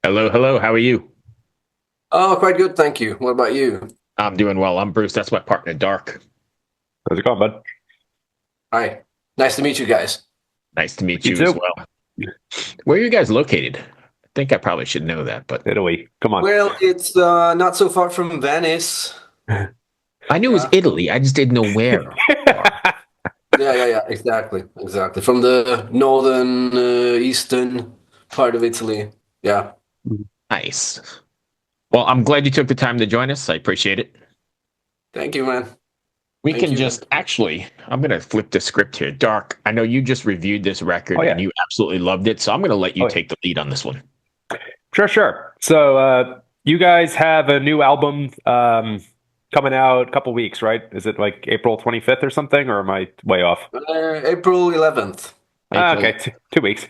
Hello, hello. How are you? Oh, quite good, thank you. What about you? I'm doing well. I'm Bruce. That's my partner, Dark. How's it going, bud? Hi. Nice to meet you guys. Nice to meet You you as too. well. Where are you guys located? I think I probably should know that, but Italy. Come on. Well, it's not so far from Venice. I knew it was Yeah. Italy. I just didn't know where. Yeah, exactly. Exactly. From the northern, eastern part of Italy. Yeah. Nice. Well, I'm glad you took the time to join us. I appreciate it. Thank you, man. We Thank can you. just actually, I'm going to flip the script here. Dark, I know you just reviewed this Oh record and yeah. you absolutely loved it. So I'm going to let you Oh yeah. take the lead on this one. Sure. So you guys have a new album coming out a couple weeks, right? Is it like April 25th or something, or am I way off? April 11th. April. Okay, 2 weeks.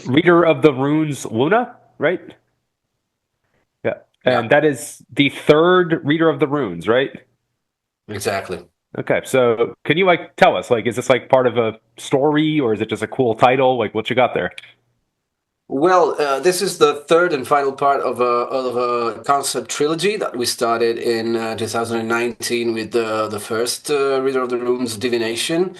Reader of the Runes Luna, right? Yeah. Yeah, And that is the third Reader of the Runes, right? exactly. Okay, so can you like tell us, like, is this like part of a story or is it just a cool title? Like, what you got there? Well, this is the third and final part of a concept trilogy that we started in 2019 with the first Reader of the Runes Divination,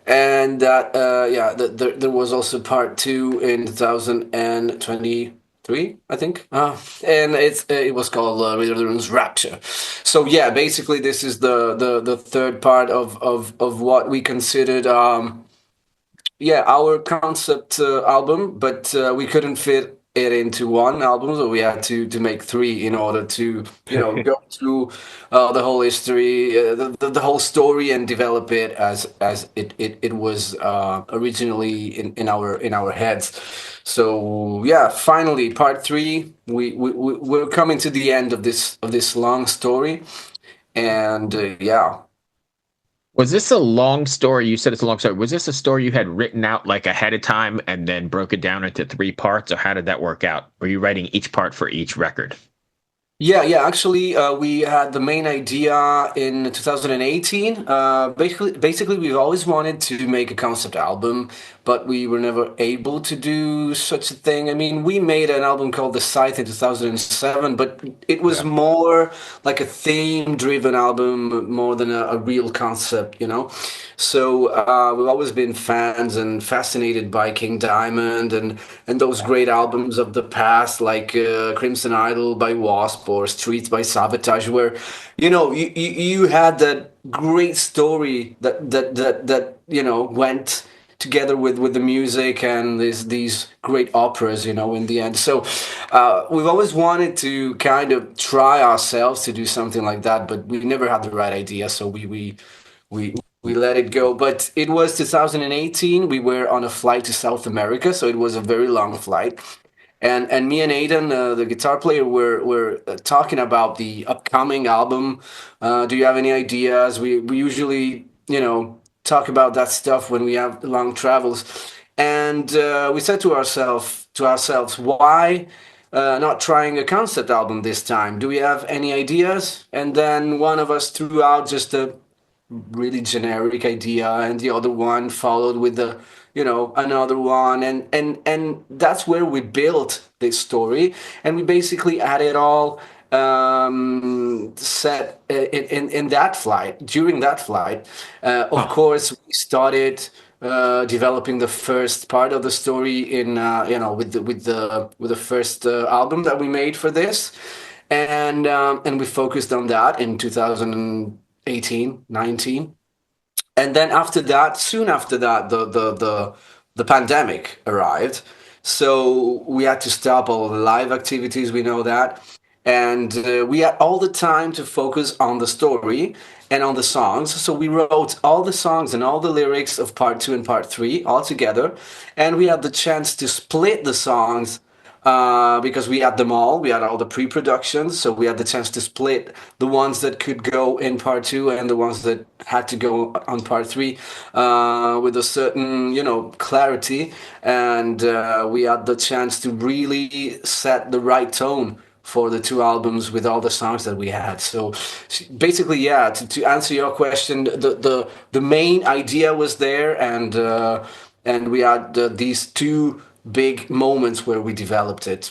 and that there was also part two in 2023, I think, and it was called Reader of the Runes Rapture. So yeah, basically this is the third part of what we considered. Yeah, our concept album, but we couldn't fit it into one album, so we had to make three in order to go through the whole history, the whole story, and develop it as it was originally in our heads. So yeah, finally, part three. We're coming to the end of this long story, and yeah. Was this a long story? You said it's a long story. Was this a story you had written out like ahead of time and then broke it down into three parts, or how did that work out? Were you writing each part for each record? Yeah. Actually, we had the main idea in 2018. Basically, we've always wanted to make a concept album, but we were never able to do such a thing. I mean, we made an album called The Scythe in 2007, but it was Yeah. more like a theme-driven album more than a real concept, you know? So we've always been fans and fascinated by King Diamond and those great albums of the past, like Crimson Idol by Wasp or Streets by Sabotage, where you had that great story that went together with the music and these great operas, in the end. So we've always wanted to kind of try ourselves to do something like that, but we never had the right idea. So we we let it go. But it was 2018. We were on a flight to South America, so it was a very long flight. And me and Aiden, the guitar player, were talking about the upcoming album. Do you have any ideas? We usually talk about that stuff when we have long travels, and we said to ourselves, why not trying a concept album this time? Do we have any ideas? And then one of us threw out just a really generic idea, and the other one followed with another one, and that's where we built this story, and we basically had it all set in that flight. During that flight, of Huh. course, we started developing the first part of the story in with the first album that we made for this, and we focused on that in 2018, 19. And then after that, soon after that, the pandemic arrived. So we had to stop all the live activities, we know that. And we had all the time to focus on the story and on the songs. So we wrote all the songs and all the lyrics of part two and part three all together. And we had the chance to split the songs because we had them all. We had all the pre-productions, so we had the chance to split the ones that could go in part two and the ones that had to go on part three with a certain, clarity. And we had the chance to really set the right tone for the two albums with all the songs that we had. So basically, yeah, to answer your question, the main idea was there, and we had these two big moments where we developed it.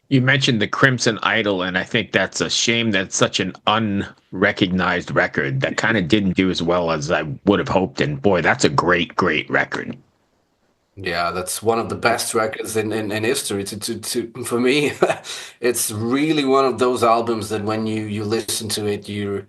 You mentioned the Crimson Idol, and I think that's a shame that's such an unrecognized record that kind of didn't do as well as I would have hoped. And boy, that's a great, great record. Yeah, that's one of the best records in history. For me, it's really one of those albums that when you listen to it, you're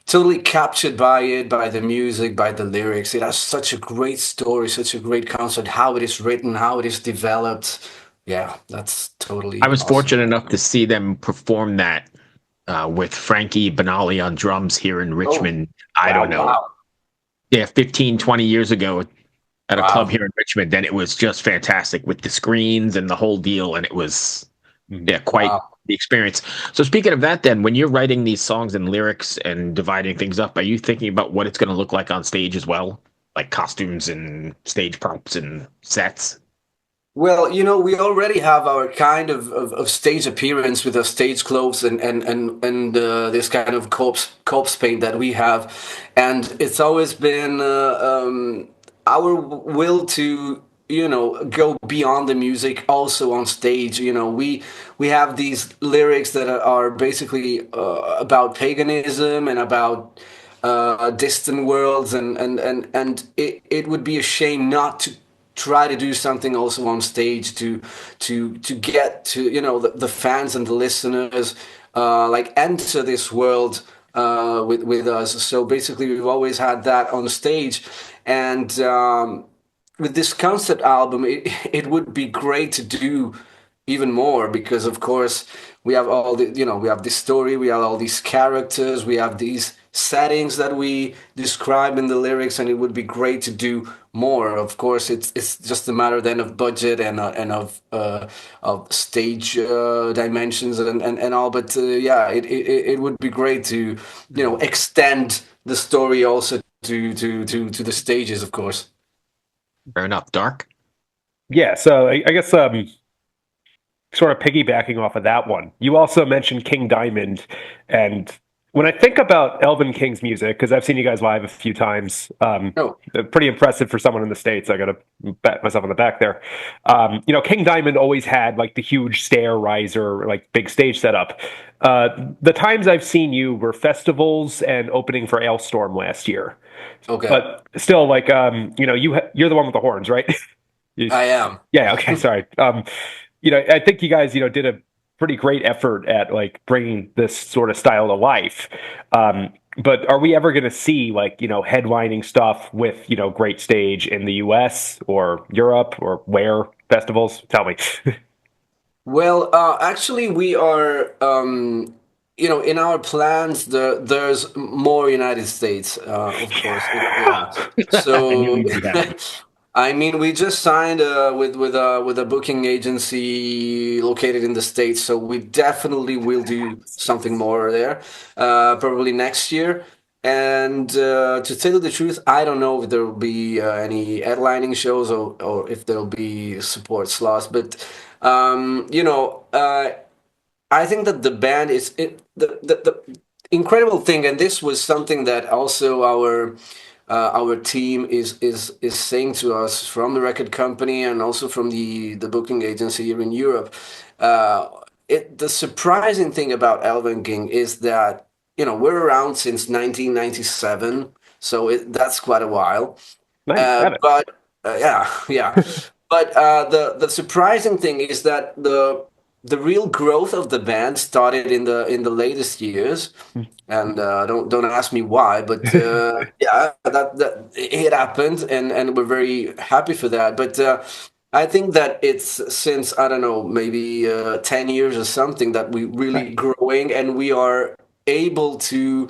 totally captured by it, by the music, by the lyrics. It has such a great story, such a great concept, how it is written, how it is developed. Yeah, that's I totally was awesome. fortunate enough to see them perform that with Frankie Banali on drums here in Oh, Richmond. I don't wow, know. wow, Yeah, 15, 20 years ago at a club wow, here in Richmond. Then it was just fantastic with the screens and the whole deal. And it was, Mhm. yeah, quite wow. the experience. So speaking of that, then when you're writing these songs and lyrics and dividing things up, are you thinking about what it's going to look like on stage as well? Like costumes and stage props and sets? Well, we already have our kind of stage appearance with our stage clothes and this kind of corpse paint that we have, and it's always been our will to go beyond the music also on stage. We have these lyrics that are basically about paganism and about distant worlds, and it would be a shame not to try to do something also on stage to get to the fans and the listeners like enter this world with us. So basically we've always had that on stage, and with this concept album it would be great to do even more, because of course we have all the we have this story, we have all these characters, we have these settings that we describe in the lyrics, and it would be great to do more. Of course it's just a matter then of budget and of stage dimensions and all, but yeah, it would be great to extend the story also to the stages, of course. Fair enough. Dark? Yeah, so I guess sort of piggybacking off of that one, you also mentioned King Diamond, and when I think about Elvenking's music, because I've seen you guys live a few times, Oh, pretty impressive for someone in the States. I got to pat myself on the back there. King Diamond always had like the huge stair riser, like big stage setup. The times I've seen you were festivals and opening for Ailstorm last year, okay. but still, like you're the one with the horns, right? You- I am. yeah. Okay. Sorry. I think you guys, did a pretty great effort at like bringing this sort of style to life. But are we ever going to see like, headlining stuff with, great stage in the US or Europe or where festivals? Tell me. Well, actually, we are, in our plans, there's more United States, of course. Yeah. I knew So, you'd be happy. I mean, we just signed with a booking agency located in the States, so we definitely will do something more there, probably next year. And to tell you the truth, I don't know if there will be any headlining shows, or if there will be support slots, but I think that the band is the incredible thing, and this was something that also our team is saying to us from the record company and also from the booking agency here in Europe. The surprising thing about Elvenking is that we're around since 1997, so that's quite a while. 97. But yeah, yeah. But the surprising thing is that the real growth of the band started in the latest years, and don't ask me why, but yeah, that it happened, and we're very happy for that. But I think that it's since, I don't know, maybe 10 years or something, that we really Nice. growing, and we are able to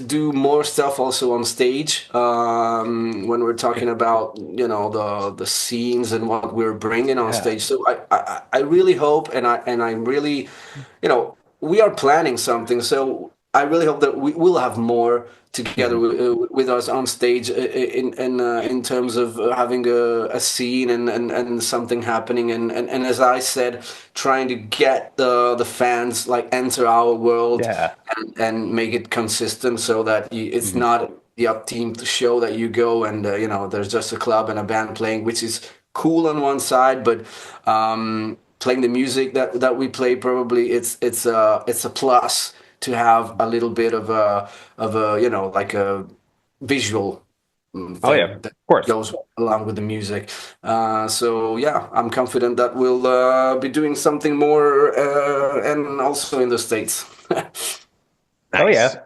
do more stuff also on stage, when we're talking about the scenes and what we're bringing on Yeah. stage. So I really hope, and I really, we are planning something. So I really hope that we will have more together Mhm. with us on stage, in terms of having a scene and something happening, and as I said, trying to get the fans like enter our world, Yeah. and make it consistent, so that it's Mhm. not the up team show that you go, and there's just a club and a band playing, which is cool on one side, but playing the music that we play, probably it's a plus to have a little bit of a like a visual Oh yeah, thing of that course. goes along with the music. So yeah, I'm confident that we'll be doing something more, and also in the States. Oh Nice. yeah.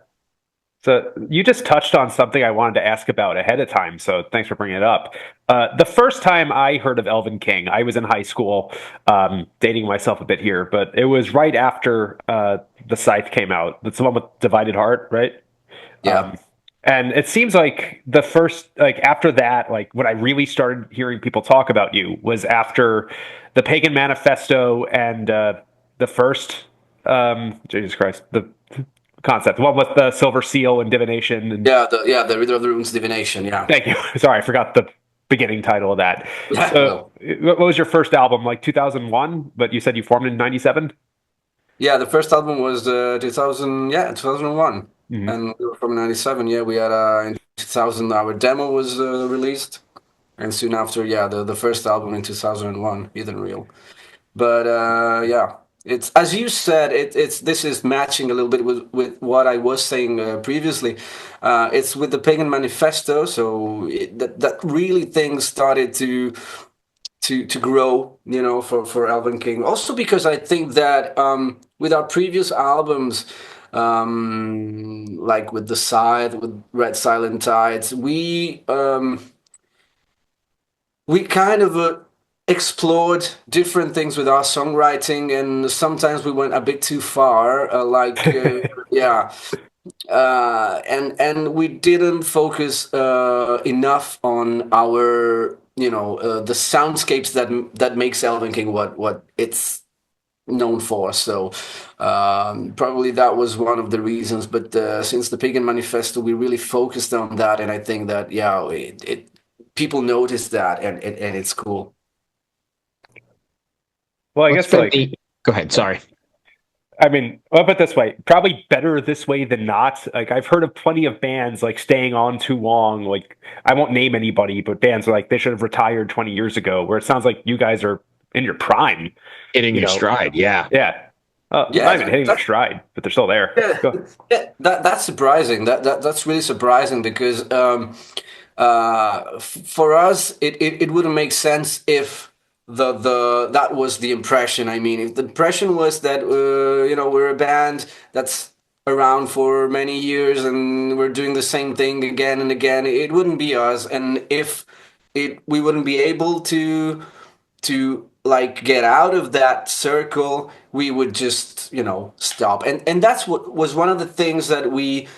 So you just touched on something I wanted to ask about ahead of time, so thanks for bringing it up. The first time I heard of Elvenking, I was in high school, dating myself a bit here, but it was right after the Scythe came out. That's the one with Divided Heart, right? Yeah. And it seems like the first, like after that, like when I really started hearing people talk about you was after the Pagan Manifesto and the first, Jesus Christ, the concept, the one with the Silver Seal and divination. And The Riddle of the Runes divination. Yeah. thank you. Sorry, I forgot the beginning title of that. Yeah. So, Well. what was your first album? Like 2001, but you said you formed in 97? Yeah, the first album was 2000, yeah, 2001. Mm-hmm. And we were from 97. Yeah, we had in 2000 our demo was released, and soon after, yeah, the first album in 2001, Hidden Real. But yeah, it's as you said, it's this is matching a little bit with what I was saying previously. It's with the Pagan Manifesto, so that really things started to grow, for Elvenking. Also because I think that with our previous albums, like with The Scythe, with Red Silent Tides, we kind of explored different things with our songwriting, and sometimes we went a bit too far. Yeah, and we didn't focus enough on our the soundscapes that makes Elvenking what it's known for. So probably that was one of the reasons. But since the Pagan Manifesto, we really focused on that, and I think that yeah, it people notice that, and it's cool. Well, I What's guess been like, the? Go ahead. Sorry. I mean, I'll put it this way, probably better this way than not. Like I've heard of plenty of bands like staying on too long. Like I won't name anybody, but bands are like they should have retired 20 years ago, where it sounds like you guys are in your prime, Hitting you your know. stride. Yeah. Yeah. Yeah, Not even hitting their stride, but they're still there. yeah, Go. that's surprising. That's really surprising because for us, it wouldn't make sense if the that was the impression. I mean, if the impression was that we're a band that's around for many years and we're doing the same thing again and again, it wouldn't be us. And if we wouldn't be able to like get out of that circle, we would just stop. And that's what was one of the things that we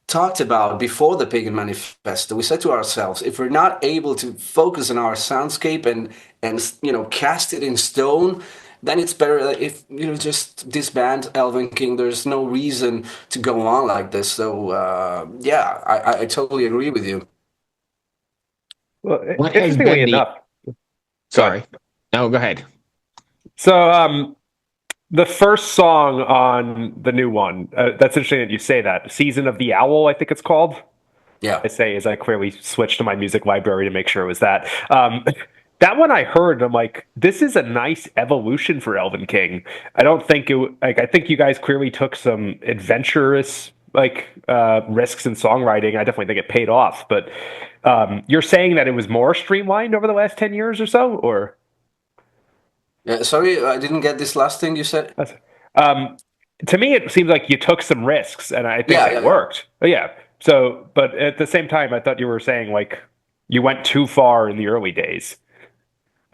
talked about before the Pagan Manifesto. We said to ourselves, if we're not able to focus on our soundscape and cast it in stone, then it's better if just disband Elvenking. There's no reason to go on like this. So yeah, I totally agree with you. Well, What has interestingly been the? enough, go ahead. Sorry. No, go ahead. So, the first song on the new one, that's interesting that you say that. Season of the Owl, I think it's called. Yeah. I say as I clearly switched to my music library to make sure it was that. That one I heard, and I'm like, this is a nice evolution for Elvenking. I don't think like I think you guys clearly took some adventurous risks in songwriting. I definitely think it paid off. But you're saying that it was more streamlined over the last 10 years or so, or? Yeah, sorry, I didn't get this last thing you said. Um, to me, it seems like you took some risks, and I think Yeah, they yeah, yeah. worked. But yeah. So, but at the same time, I thought you were saying like you went too far in the early days.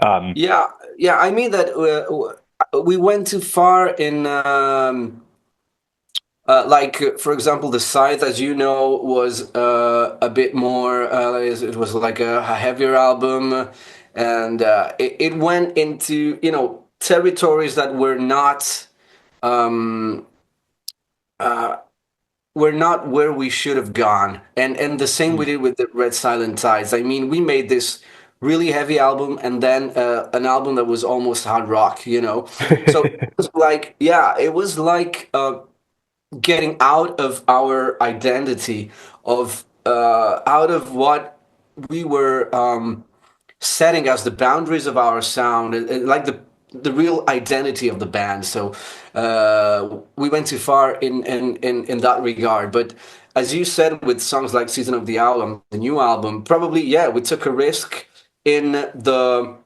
Um, Yeah, yeah. I mean that we went too far in, for example, the Scythe, as you know, was a bit more. It was like a heavier album, and it went into territories that um, uh, were not where we should have gone. And the same we did with the Red Silent Tides. I mean, we made this really heavy album and then an album that was almost hard rock. So it was like, yeah, it was like getting out of our identity, of out of what we were setting as the boundaries of our sound, and like the real identity of the band. So we went too far in that regard. But as you said, with songs like Season of the Owl, the new album, probably, yeah, we took a risk in the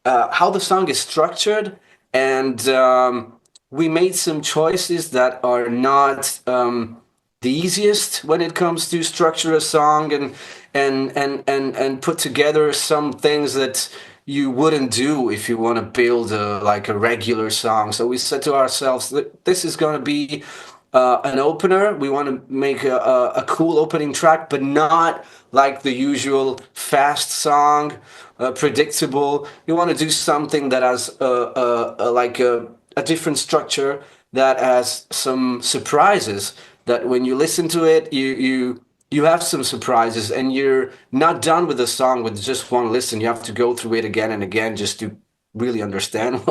how the song is structured, and we made some choices that are not the easiest when it comes to structure a song and put together some things that you wouldn't do if you want to build like a regular song. So we said to ourselves that this is going to be an opener. We want to make a cool opening track, but not like the usual fast song, predictable. You want to do something that has like a different structure, that has some surprises. That when you listen to it, you have some surprises, and you're not done with the song with just one listen. You have to go through it again and again just to really understand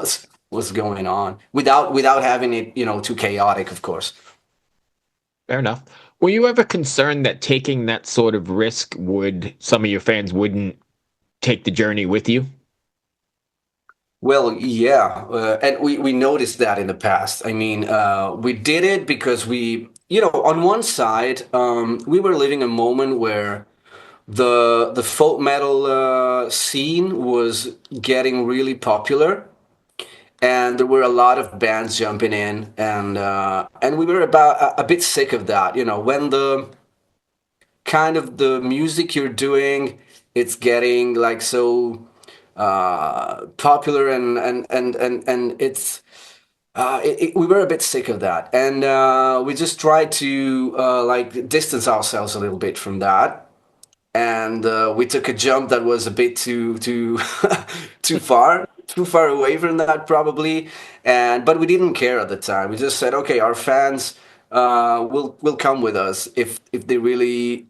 what's going on without having it, too chaotic, of course. Fair enough. Were you ever concerned that taking that sort of risk would some of your fans wouldn't take the journey with you? Well, yeah, and we noticed that in the past. I mean, we did it because on one side, we were living a moment where the folk metal scene was getting really popular, and there were a lot of bands jumping in, and we were about a bit sick of that. When the kind of the music you're doing, it's getting like so popular, and it's we were a bit sick of that, and we just tried to like distance ourselves a little bit from that, and we took a jump that was a bit too too far away from that, probably. But we didn't care at the time. We just said, okay, our fans will come with us if they really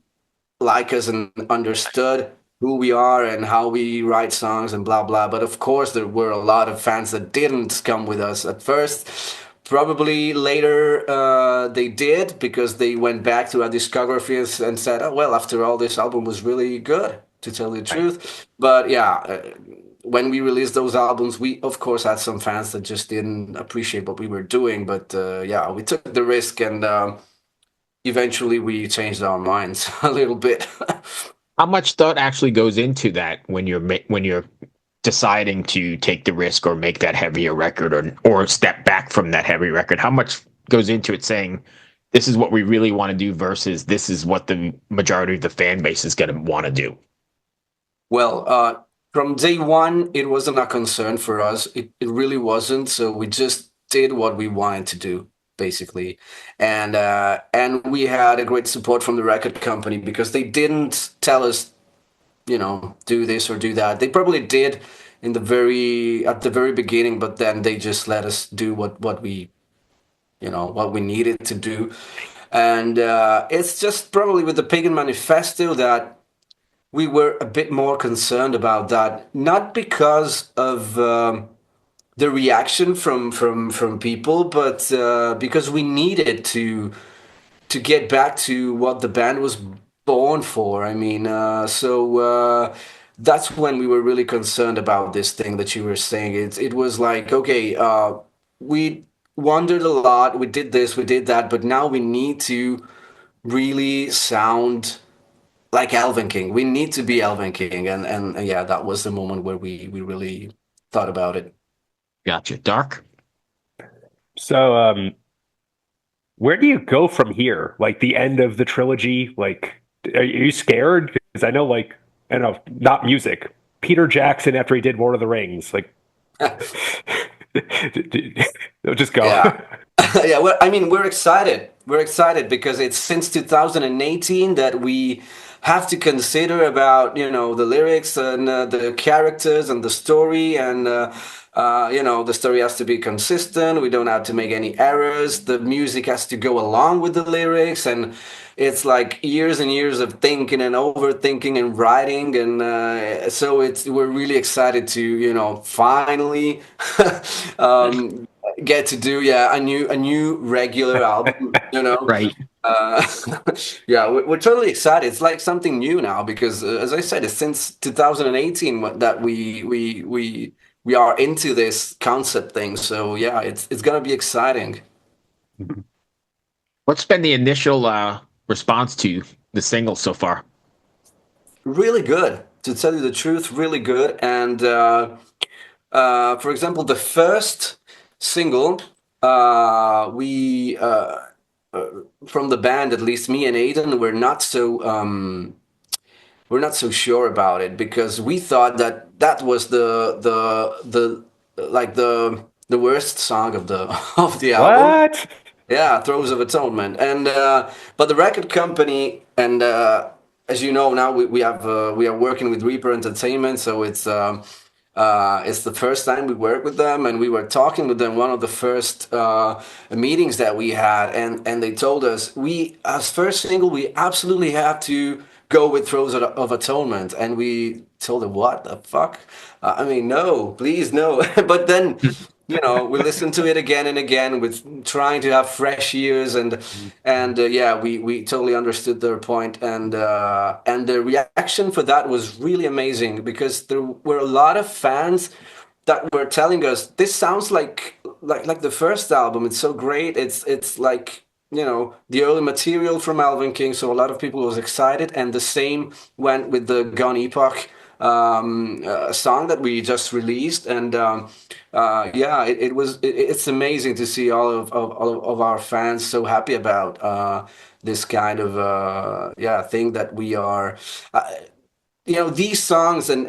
like us and understood who we are and how we write songs and blah blah. But of course, there were a lot of fans that didn't come with us at first. Probably later they did, because they went back to our discography and said, "Oh well, after all, this album was really good, to tell you the truth." But yeah, when we released those albums, we of course had some fans that just didn't appreciate what we were doing. But yeah, we took the risk, and eventually we changed our minds a little bit. How much thought actually goes into that when you're deciding to take the risk or make that heavier record, or step back from that heavy record? How much goes into it, saying this is what we really want to do versus this is what the majority of the fan base is going to want to do? Well, from day one, it wasn't a concern for us. It really wasn't. So we just did what we wanted to do, basically, and we had a great support from the record company, because they didn't tell us, do this or do that. They probably did at the very beginning, but then they just let us do what we needed to do. And it's just probably with the Pagan Manifesto that we were a bit more concerned about that, not because of the reaction from people, but because we needed to get back to what the band was born for. I mean, that's when we were really concerned about this thing that you were saying. It was like, okay, we wandered a lot, we did this, we did that, but now we need to really sound like Elvenking. We need to be Elvenking, and yeah, that was the moment where we really thought about it. Gotcha. Dark. So, where do you go from here? Like the end of the trilogy? Like, are you scared? Because I know, like, I don't know, not music. Peter Jackson, after he did Lord of the Rings, like, just go. Yeah. Yeah, well, I mean, we're excited. We're excited because it's since 2018 that we have to consider about, the lyrics and the characters and the story, and the story has to be consistent. We don't have to make any errors. The music has to go along with the lyrics, and it's like years and years of thinking and overthinking and writing, and so we're really excited to, finally get to do, yeah, a new regular album, Right. uh, yeah, we're totally excited. It's like something new now, because as I said, it's since 2018 that we are into this concept thing. So yeah, it's gonna be exciting. What's been the initial response to the single so far? Really good, to tell you the truth, really good. And for example, the first single, we from the band, at least me and Aiden, we're not so sure about it because we thought that that was the like the worst song of the of the album. What? Yeah, Throes of Atonement. And but the record company, and as you know now, we are working with Reaper Entertainment, so it's the first time we work with them, and we were talking with them one of the first meetings that we had, and they told us, we, as first single, we absolutely have to go with Throes of Atonement. And we told them, what the fuck? I mean, no, please, no. But then, you know, we listened to it again and again with trying to have fresh ears, and yeah, we totally understood their point, and the reaction for that was really amazing because there were a lot of fans that were telling us, this sounds like the first album. It's so great. It's like, you know, the early material from Elvenking. So a lot of people was excited, and the same went with the Gone Epoch song that we just released. And yeah, it's amazing to see all of our fans so happy about this kind of yeah, thing that we are. You know, these songs, and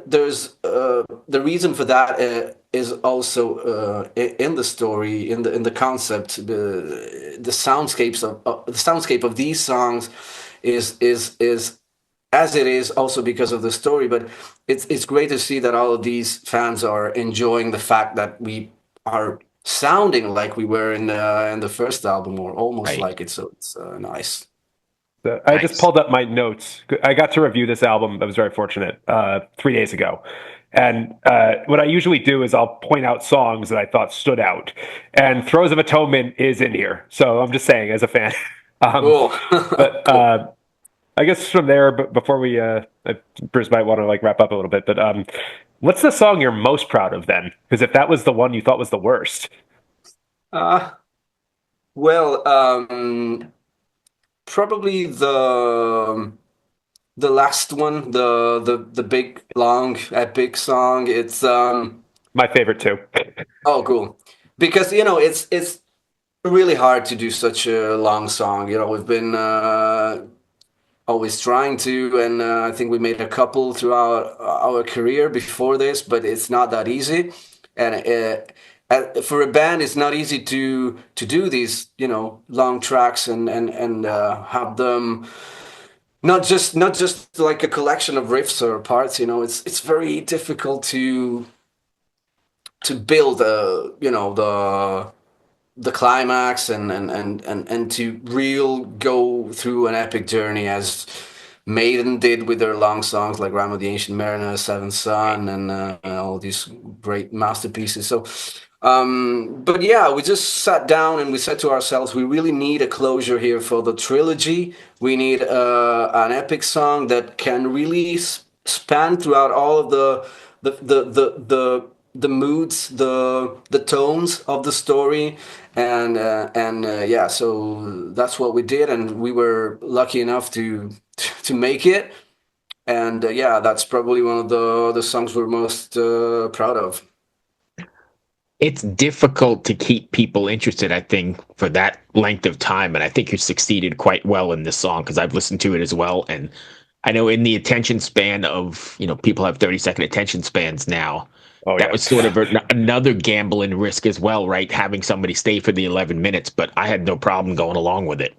there's the reason for that is also in the story, in the concept, the soundscapes of the soundscape of these songs is as it is also because of the story. But it's great to see that all of these fans are enjoying the fact that we are sounding like we were in the first album, or almost Right. like it. So it's nice. I just Nice. pulled up my notes. I got to review this album. I was very fortunate 3 days ago. And what I usually do is I'll point out songs that I thought stood out. And Throes of Atonement is in here. So I'm just saying, as a fan. um, Cool. but Cool. I guess from there, but before we, Bruce might want to like wrap up a little bit. But what's the song you're most proud of then? Because if that was the one you thought was the worst, Uh, well, probably the last one, the big long epic song. It's my favorite too. oh, cool, because you know it's really hard to do such a long song. You know, we've been always trying to, and I think we made a couple throughout our career before this, but it's not that easy. And for a band, it's not easy to do these, you know, long tracks, and have them not just like a collection of riffs or parts. You know, it's very difficult to build you know, the climax, and to real go through an epic journey as Maiden did with their long songs like Ram of the Ancient Mariner, Seventh Son, and all these great masterpieces. So, but yeah, we just sat down and we said to ourselves, we really need a closure here for the trilogy. We need an epic song that can really span throughout all of the moods, the tones of the story, and yeah, so that's what we did, and we were lucky enough to make it. And yeah, that's probably one of the songs we're most proud of. It's difficult to keep people interested, I think, for that length of time. And I think you succeeded quite well in this song because I've listened to it as well. And I know in the attention span of, you know, people have 30-second attention spans now. Oh That yeah. was sort of another gamble and risk as well, right? Having somebody stay for the 11 minutes, but I had no problem going along with it.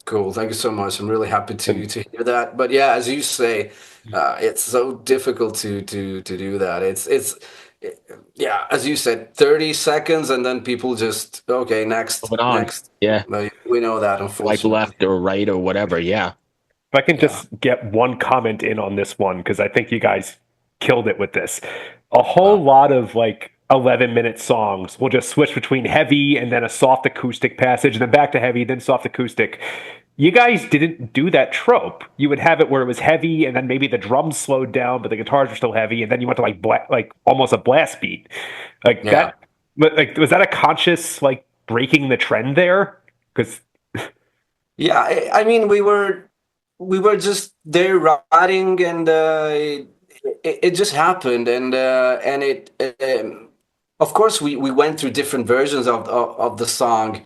Cool, thank you so much. I'm really happy And to hear that. But yeah, as you say, it's so difficult to do that. Yeah, as you said, 30 seconds, and then people just, okay, next, Moving on. next. Yeah. We know that, Like unfortunately. left or right or whatever. Yeah. if I can Yeah. just get one comment in on this one, because I think you guys killed it with this. A whole Wow. lot of like 11-minute songs will just switch between heavy and then a soft acoustic passage, and then back to heavy, then soft acoustic. you guys didn't do that trope. You would have it where it was heavy, and then maybe the drums slowed down, but the guitars were still heavy, and then you went to like almost a blast beat, like Yeah. that. But like, was that a conscious like breaking the trend there? Because Yeah, I mean, we were just there writing, and it just happened, and of course, we went through different versions of the song,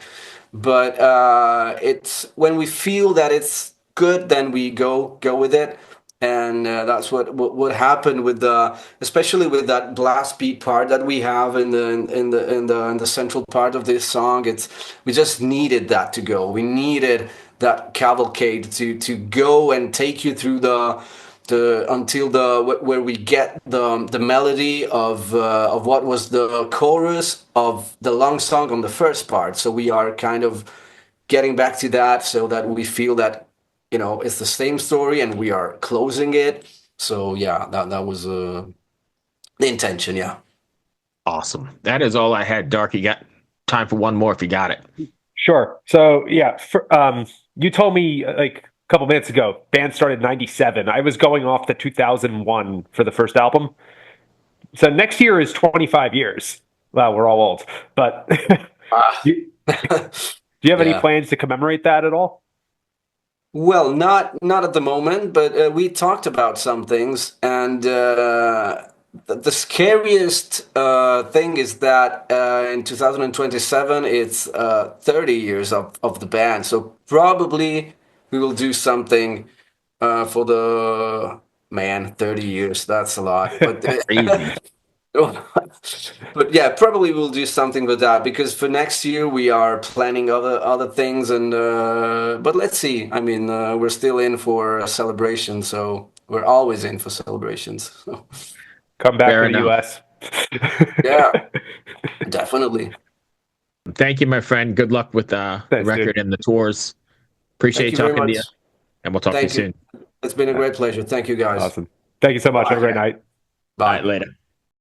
but it's when we feel that it's good, then we go with it, and that's what happened with the, especially with that blast beat part that we have in the central part of this song. It's, we just needed that to go. We needed that cavalcade to go and take you through the until the where we get the melody of what was the chorus of the long song on the first part. So we are kind of getting back to that, so that we feel that, it's the same story and we are closing it. So yeah, that was the intention. Yeah. Awesome. That is all I had, Dark. You got time for one more if you got it. sure. So yeah, you told me like a couple minutes ago, band started in '97. I was going off the 2001 for the first album. So next year is 25 years. Wow, we're all old. But Ah. do you have any Yeah. plans to commemorate that at all? Well, not at the moment, but we talked about some things, and the scariest thing is that in 2027 it's 30 years of the band. So probably we will do something for the, man, 30 years. That's a lot, but Crazy. but yeah, probably we'll do something with that, because for next year we are planning other things, and but let's see. I mean, we're still in for a celebration, so we're always in for celebrations. So, Come back Fair to the enough. U.S. yeah, definitely. Thank you, my friend. Good luck with the Thanks, record dude. and the tours. Thank Appreciate you very talking to much. you, and we'll talk to you Thank you. soon. It's been a great pleasure. Thank you, guys. Awesome. Thank you so much. Have a great Bye. night. All Bye. right, later.